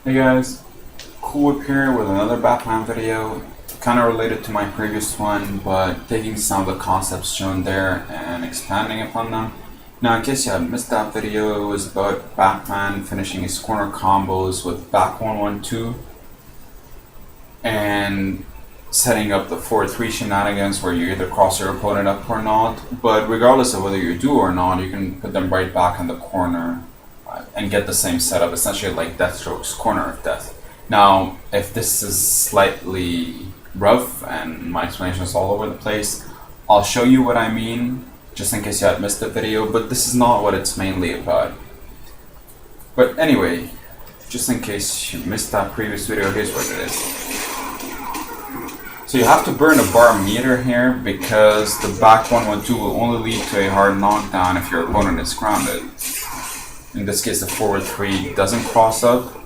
Hey guys, Cool Whip here with another Batman video, kind of related to my previous one, but taking some of the concepts shown there and expanding upon them. Now, in case you had missed that video, it was about Batman finishing his corner combos with back 112 and setting up the 4-3 shenanigans where you either cross your opponent up or not, but regardless of whether you do or not, you can put them right back in the corner and get the same setup, essentially like Deathstroke's Corner of Death. Now, if this is slightly rough and my explanation is all over the place, I'll show you what I mean, just in case you had missed the video, but this is not what it's mainly about. But anyway, just in case you missed that previous video, here's what it is. So you have to burn a bar meter here because the back 112 will only lead to a hard knockdown if your opponent is grounded. In this case, the forward 3 doesn't cross up.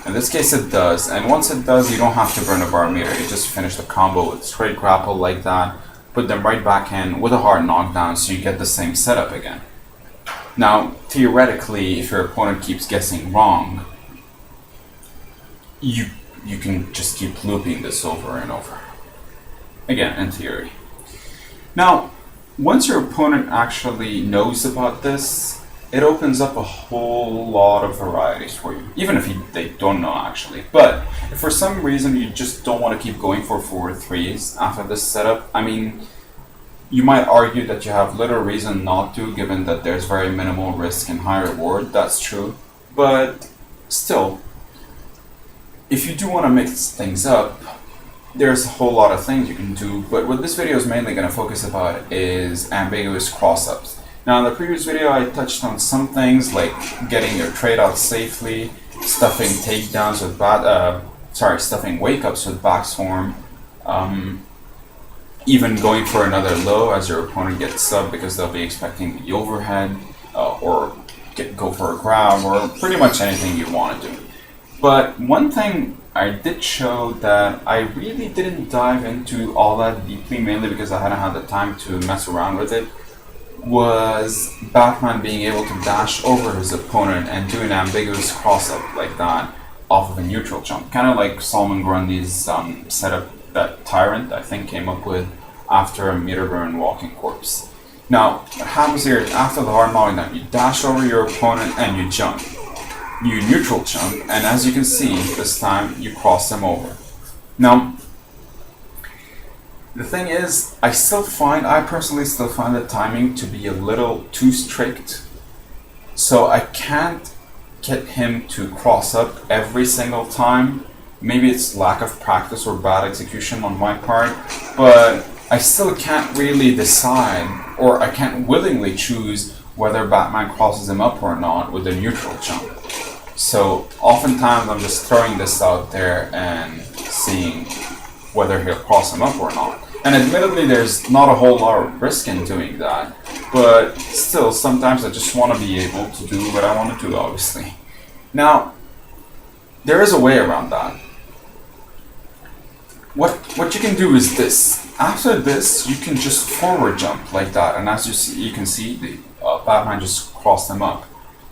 In this case, it does. And once it does, you don't have to burn a bar meter. You just finish the combo with straight grapple like that, put them right back in with a hard knockdown so you get the same setup again. Now, theoretically, if your opponent keeps guessing wrong, you can just keep looping this over and over. Again, in theory. Now, once your opponent actually knows about this, it opens up a whole lot of varieties for you, even if they don't know actually. But if for some reason you just don't want to keep going for forward 3s after this setup, I mean, you might argue that you have little reason not to, given that there's very minimal risk and high reward. That's true. But still, if you do want to mix things up, there's a whole lot of things you can do, but what this video is mainly going to focus about is ambiguous cross-ups. Now, in the previous video, I touched on some things like getting your trade out safely, stuffing takedowns with stuffing wake-ups with backswarm, even going for another low as your opponent gets sub because they'll be expecting the overhead, or go for a grab, or pretty much anything you want to do. But one thing I did show that I really didn't dive into all that deeply, mainly because I hadn't had the time to mess around with it, was Batman being able to dash over his opponent and do an ambiguous cross-up like that off of a neutral jump. Kind of like Solomon Grundy's setup that Tyrant, I think, came up with after a meter burn walking corpse. Now, what happens here is after the hard knockdown, you dash over your opponent and you jump. You neutral jump, and as you can see, this time you cross them over. Now, the thing is, I personally still find the timing to be a little too strict, so I can't get him to cross up every single time. Maybe it's lack of practice or bad execution on my part, but I still can't really decide, or I can't willingly choose whether Batman crosses him up or not with a neutral jump. So oftentimes I'm just throwing this out there and seeing whether he'll cross him up or not. And admittedly, there's not a whole lot of risk in doing that, but still, sometimes I just want to be able to do what I want to do, obviously. Now, there is a way around that. What you can do is this. After this, you can just forward jump like that, and as you can see, the Batman just crossed them up.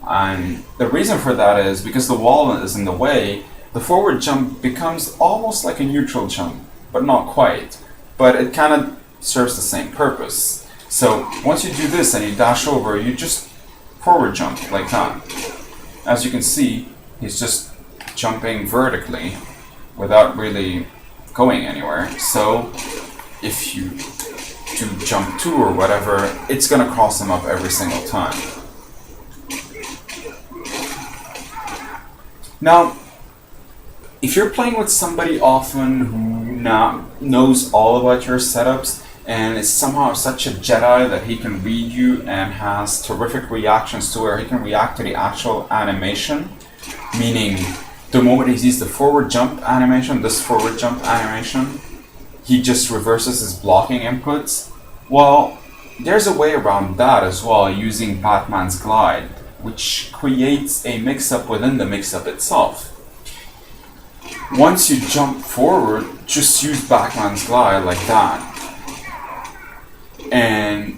And the reason for that is because the wall is in the way, the forward jump becomes almost like a neutral jump, but not quite. But it kind of serves the same purpose. So once you do this and you dash over, you just forward jump like that. As you can see, he's just jumping vertically without really going anywhere. So if you do jump 2 or whatever, it's going to cross him up every single time. Now, if you're playing with somebody often who knows all about your setups and is somehow such a Jedi that he can read you and has terrific reactions to where he can react to the actual animation, meaning the moment he sees the forward jump animation, this forward jump animation, he just reverses his blocking inputs. Well, there's a way around that as well using Batman's glide, which creates a mix-up within the mix-up itself. Once you jump forward, just use Batman's glide like that. And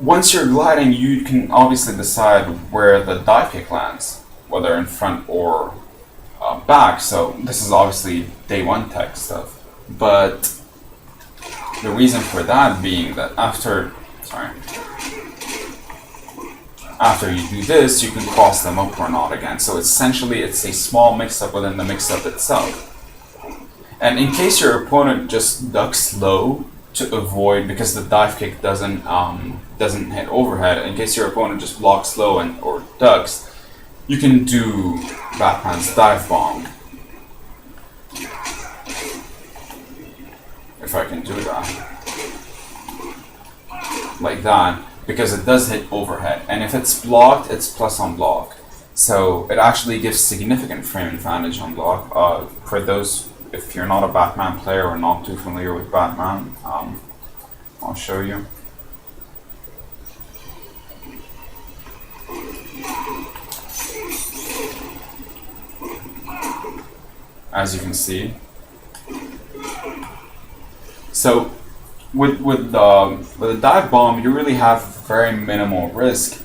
once you're gliding, you can obviously decide where the dive kick lands, whether in front or back. So this is obviously day one tech stuff. But the reason for that being that after you do this, you can cross them up or not again. So essentially, it's a small mix-up within the mix-up itself. And in case your opponent just ducks low to avoid, because the dive kick doesn't hit overhead, in case your opponent just blocks low or ducks, you can do Batman's dive bomb. If I can do that. Like that, because it does hit overhead. And if it's blocked, it's plus on block. So it actually gives significant frame advantage on block. For those, if you're not a Batman player or not too familiar with Batman, I'll show you. As you can see. So with the dive bomb, you really have very minimal risk.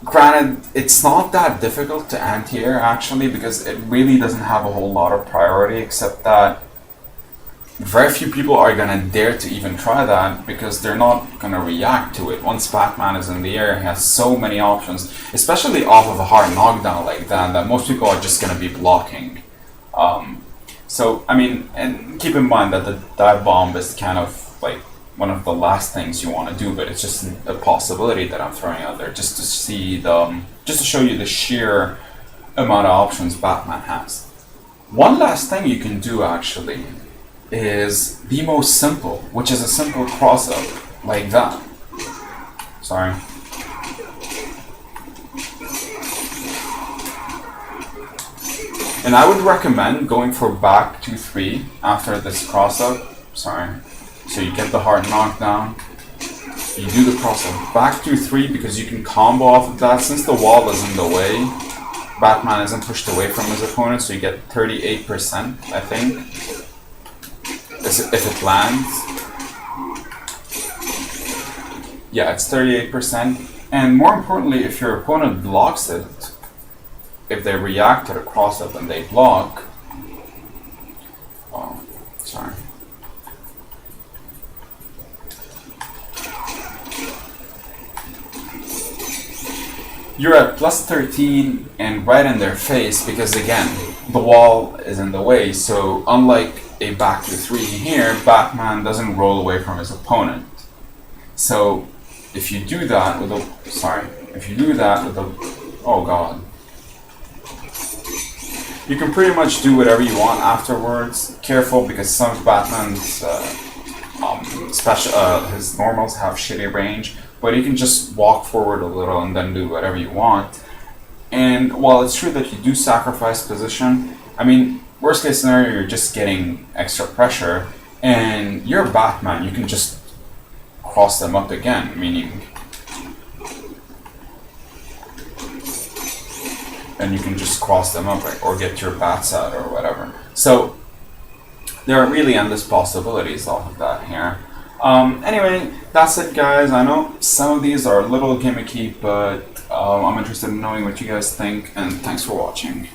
Granted, it's not that difficult to anti-air actually, because it really doesn't have a whole lot of priority, except that very few people are gonna dare to even try that because they're not gonna react to it. Once Batman is in the air, he has so many options, especially off of a hard knockdown like that most people are just gonna be blocking. So, I mean, and keep in mind that the dive bomb is kind of like one of the last things you want to do, but it's just a possibility that I'm throwing out there just to see just to show you the sheer amount of options Batman has. One last thing you can do actually is the most simple, which is a simple cross-up like that. Sorry. And I would recommend going for back 2-3 after this cross-up. Sorry. So you get the hard knockdown. You do the cross-up back 2-3 because you can combo off of that. Since the wall is in the way, Batman isn't pushed away from his opponent, so you get 38%, I think. If it lands. Yeah, it's 38%. And more importantly, if your opponent blocks it, if they react to the cross-up and they block, oh, sorry. You're at plus 13 and right in their face because again, the wall is in the way. So unlike a back to 3 here, Batman doesn't roll away from his opponent. So if you do that with oh god. You can pretty much do whatever you want afterwards. Careful because some of Batman's his normals have shitty range, but you can just walk forward a little and then do whatever you want. And while it's true that you do sacrifice position, I mean, worst case scenario, you're just getting extra pressure, and you're Batman, you can just cross them up again, meaning and you can just cross them up, right, or get your bats out or whatever. So there are really endless possibilities off of that here. Anyway, that's it guys. I know some of these are a little gimmicky, but I'm interested in knowing what you guys think, and thanks for watching.